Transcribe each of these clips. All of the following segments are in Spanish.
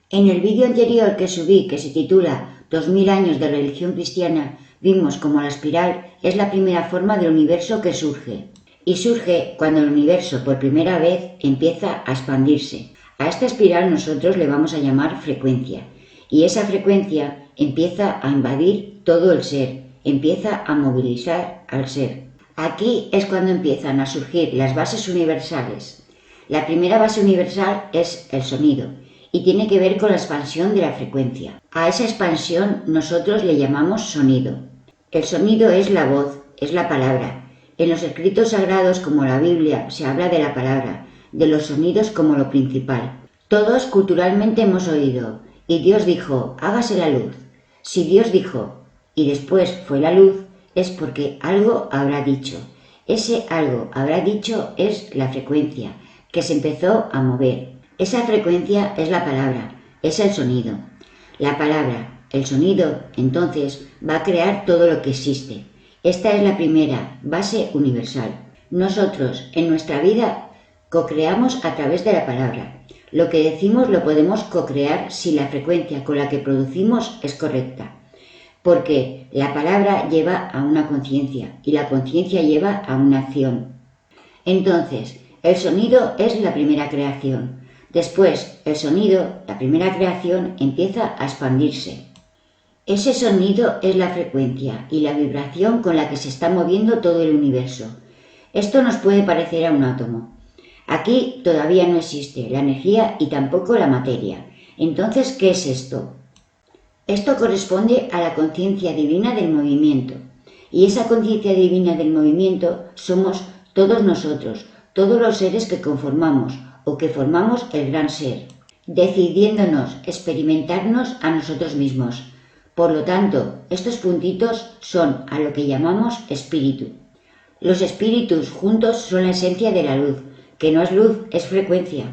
En el vídeo anterior que subí, que se titula 2000 años de religión cristiana, vimos cómo la espiral es la primera forma del universo que surge. Y surge cuando el universo por primera vez empieza a expandirse. A esta espiral nosotros le vamos a llamar frecuencia. Y esa frecuencia empieza a invadir todo el ser, empieza a movilizar al ser. Aquí es cuando empiezan a surgir las bases universales. La primera base universal es el sonido y tiene que ver con la expansión de la frecuencia. A esa expansión nosotros le llamamos sonido. El sonido es la voz, es la palabra. En los escritos sagrados como la Biblia se habla de la palabra, de los sonidos como lo principal. Todos culturalmente hemos oído, y Dios dijo, hágase la luz. Si Dios dijo, y después fue la luz, es porque algo habrá dicho. Ese algo habrá dicho es la frecuencia, que se empezó a mover. Esa frecuencia es la palabra, es el sonido. La palabra, el sonido, entonces, va a crear todo lo que existe. Esta es la primera base universal. Nosotros, en nuestra vida, co-creamos a través de la palabra. Lo que decimos lo podemos co-crear si la frecuencia con la que producimos es correcta. Porque la palabra lleva a una conciencia y la conciencia lleva a una acción. Entonces, el sonido es la primera creación. Después, el sonido, la primera creación, empieza a expandirse. Ese sonido es la frecuencia y la vibración con la que se está moviendo todo el universo. Esto nos puede parecer a un átomo. Aquí todavía no existe la energía y tampoco la materia. Entonces, ¿qué es esto? Esto corresponde a la conciencia divina del movimiento. Y esa conciencia divina del movimiento somos todos nosotros, todos los seres que conformamos o que formamos el gran ser, decidiéndonos experimentarnos a nosotros mismos. Por lo tanto, estos puntitos son a lo que llamamos espíritu. Los espíritus juntos son la esencia de la luz, que no es luz, es frecuencia.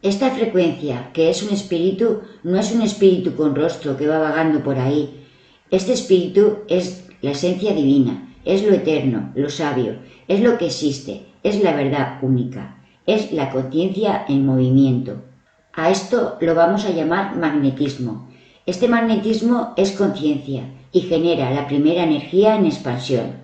Esta frecuencia, que es un espíritu, no es un espíritu con rostro que va vagando por ahí. Este espíritu es la esencia divina, es lo eterno, lo sabio, es lo que existe, es la verdad única, es la conciencia en movimiento. A esto lo vamos a llamar magnetismo. Este magnetismo es conciencia y genera la primera energía en expansión.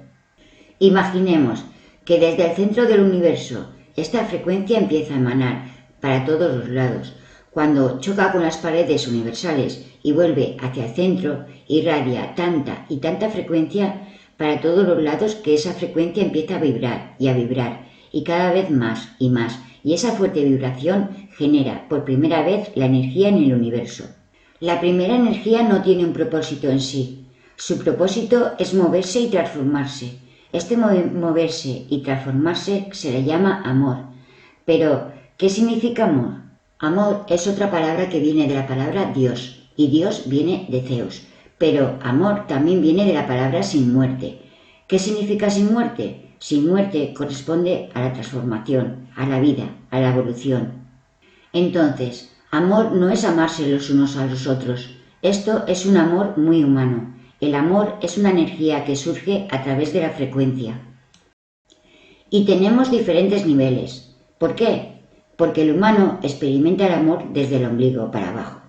Imaginemos que desde el centro del universo esta frecuencia empieza a emanar para todos los lados. Cuando choca con las paredes universales y vuelve hacia el centro, irradia tanta y tanta frecuencia para todos los lados que esa frecuencia empieza a vibrar y cada vez más y más. Y esa fuerte vibración genera por primera vez la energía en el universo. La primera energía no tiene un propósito en sí. Su propósito es moverse y transformarse. Este moverse y transformarse se le llama amor. Pero, ¿qué significa amor? Amor es otra palabra que viene de la palabra Dios, y Dios viene de Zeus. Pero amor también viene de la palabra sin muerte. ¿Qué significa sin muerte? Sin muerte corresponde a la transformación, a la vida, a la evolución. Entonces, amor no es amarse los unos a los otros. Esto es un amor muy humano. El amor es una energía que surge a través de la frecuencia. Y tenemos diferentes niveles. ¿Por qué? Porque el humano experimenta el amor desde el ombligo para abajo.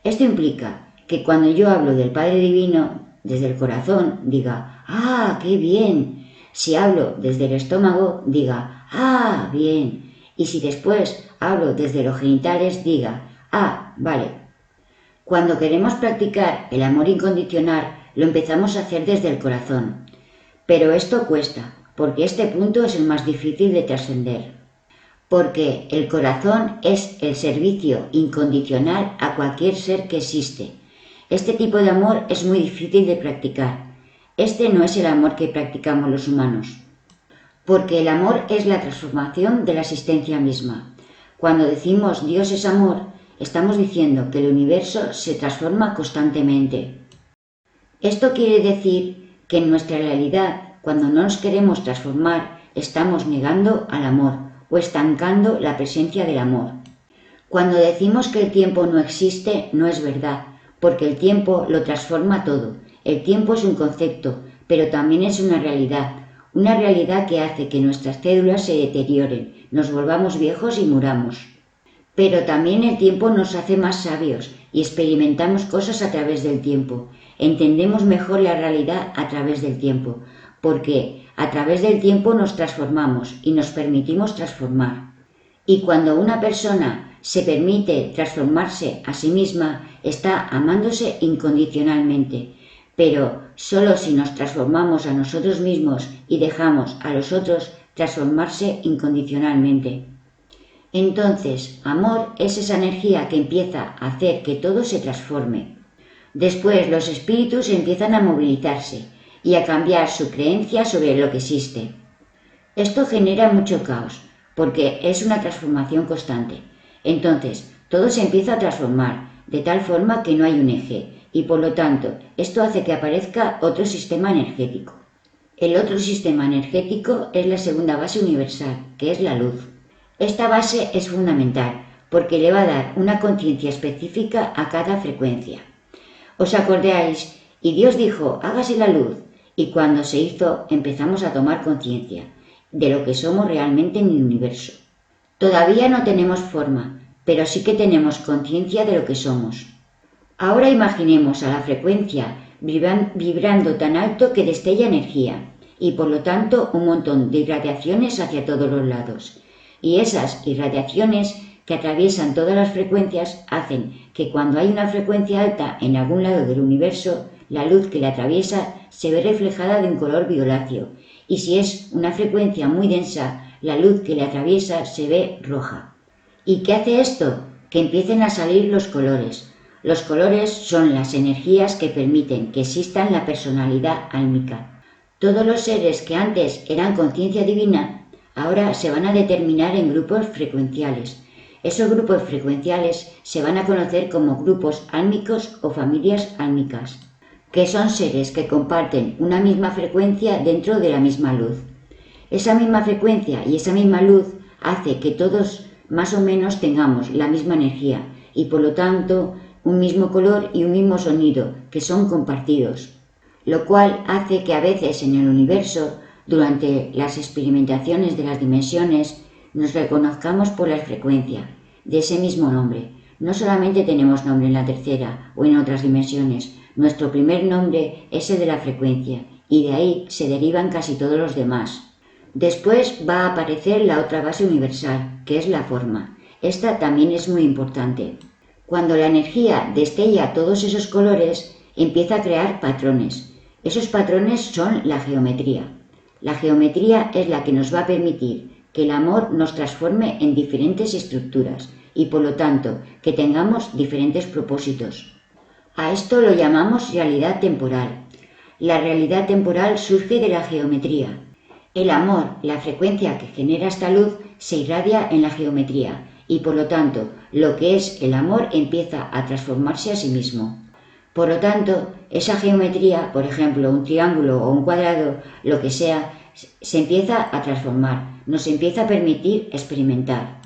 Esto implica que cuando yo hablo del Padre Divino desde el corazón, diga, ¡ah, qué bien! Si hablo desde el estómago, diga, ¡ah, bien! Y si después hablo desde los genitales, diga, ¡ah, vale! Cuando queremos practicar el amor incondicional, lo empezamos a hacer desde el corazón. Pero esto cuesta, porque este punto es el más difícil de trascender. Porque el corazón es el servicio incondicional a cualquier ser que existe. Este tipo de amor es muy difícil de practicar. Este no es el amor que practicamos los humanos. Porque el amor es la transformación de la existencia misma. Cuando decimos Dios es amor, estamos diciendo que el universo se transforma constantemente. Esto quiere decir que en nuestra realidad, cuando no nos queremos transformar, estamos negando al amor o estancando la presencia del amor. Cuando decimos que el tiempo no existe, no es verdad, porque el tiempo lo transforma todo. El tiempo es un concepto, pero también es una realidad que hace que nuestras células se deterioren, nos volvamos viejos y muramos. Pero también el tiempo nos hace más sabios y experimentamos cosas a través del tiempo. Entendemos mejor la realidad a través del tiempo, porque a través del tiempo nos transformamos y nos permitimos transformar. Y cuando una persona se permite transformarse a sí misma, está amándose incondicionalmente. Pero solo si nos transformamos a nosotros mismos y dejamos a los otros transformarse incondicionalmente. Entonces, amor es esa energía que empieza a hacer que todo se transforme. Después los espíritus empiezan a movilizarse y a cambiar su creencia sobre lo que existe. Esto genera mucho caos, porque es una transformación constante. Entonces, todo se empieza a transformar, de tal forma que no hay un eje, y por lo tanto, esto hace que aparezca otro sistema energético. El otro sistema energético es la segunda base universal, que es la luz. Esta base es fundamental, porque le va a dar una conciencia específica a cada frecuencia. ¿Os acordáis? Y Dios dijo, hágase la luz, y cuando se hizo empezamos a tomar conciencia de lo que somos realmente en el universo. Todavía no tenemos forma, pero sí que tenemos conciencia de lo que somos. Ahora imaginemos a la frecuencia vibrando tan alto que destella energía, y por lo tanto un montón de irradiaciones hacia todos los lados. Y esas irradiaciones que atraviesan todas las frecuencias hacen que cuando hay una frecuencia alta en algún lado del universo, la luz que la atraviesa se ve reflejada de un color violáceo, y si es una frecuencia muy densa, la luz que la atraviesa se ve roja. ¿Y qué hace esto? Que empiecen a salir los colores. Los colores son las energías que permiten que exista la personalidad álmica. Todos los seres que antes eran conciencia divina, ahora se van a determinar en grupos frecuenciales. Esos grupos frecuenciales se van a conocer como grupos álmicos o familias álmicas, que son seres que comparten una misma frecuencia dentro de la misma luz. Esa misma frecuencia y esa misma luz hace que todos más o menos tengamos la misma energía y por lo tanto un mismo color y un mismo sonido que son compartidos, lo cual hace que a veces en el universo, durante las experimentaciones de las dimensiones, nos reconozcamos por la frecuencia de ese mismo nombre. No solamente tenemos nombre en la tercera o en otras dimensiones, nuestro primer nombre es el de la frecuencia y de ahí se derivan casi todos los demás. Después va a aparecer la otra base universal, que es la forma. Esta también es muy importante. Cuando la energía destella todos esos colores, empieza a crear patrones. Esos patrones son la geometría. La geometría es la que nos va a permitir que el amor nos transforme en diferentes estructuras y por lo tanto que tengamos diferentes propósitos. A esto lo llamamos realidad temporal. La realidad temporal surge de la geometría. El amor, la frecuencia que genera esta luz, se irradia en la geometría y por lo tanto lo que es el amor empieza a transformarse a sí mismo. Por lo tanto, esa geometría, por ejemplo, un triángulo o un cuadrado, lo que sea, se empieza a transformar, nos empieza a permitir experimentar,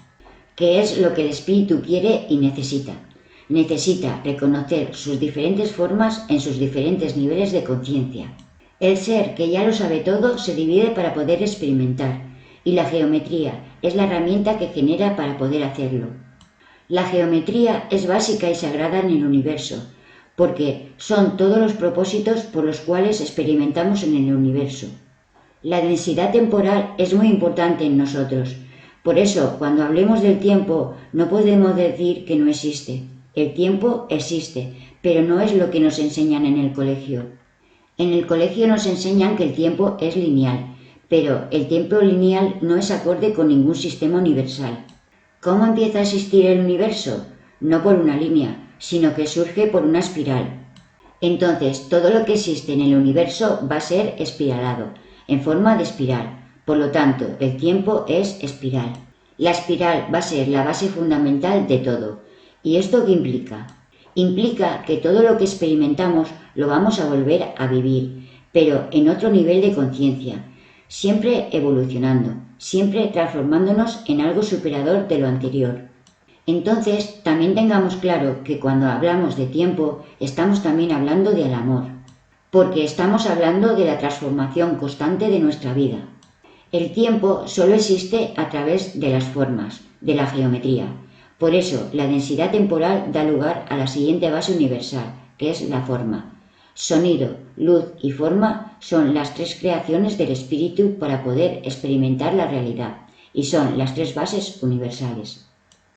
que es lo que el espíritu quiere y necesita. Necesita reconocer sus diferentes formas en sus diferentes niveles de conciencia. El ser que ya lo sabe todo se divide para poder experimentar, y la geometría es la herramienta que genera para poder hacerlo. La geometría es básica y sagrada en el universo, porque son todos los propósitos por los cuales experimentamos en el universo. La densidad temporal es muy importante en nosotros, por eso cuando hablemos del tiempo no podemos decir que no existe. El tiempo existe, pero no es lo que nos enseñan en el colegio. En el colegio nos enseñan que el tiempo es lineal, pero el tiempo lineal no es acorde con ningún sistema universal. ¿Cómo empieza a existir el universo? No por una línea, sino que surge por una espiral. Entonces, todo lo que existe en el universo va a ser espiralado, en forma de espiral. Por lo tanto, el tiempo es espiral. La espiral va a ser la base fundamental de todo. ¿Y esto qué implica? Implica que todo lo que experimentamos lo vamos a volver a vivir, pero en otro nivel de conciencia, siempre evolucionando, siempre transformándonos en algo superador de lo anterior. Entonces, también tengamos claro que cuando hablamos de tiempo, estamos también hablando del amor, porque estamos hablando de la transformación constante de nuestra vida. El tiempo solo existe a través de las formas, de la geometría. Por eso, la densidad temporal da lugar a la siguiente base universal, que es la forma. Sonido, luz y forma son las tres creaciones del espíritu para poder experimentar la realidad, y son las tres bases universales.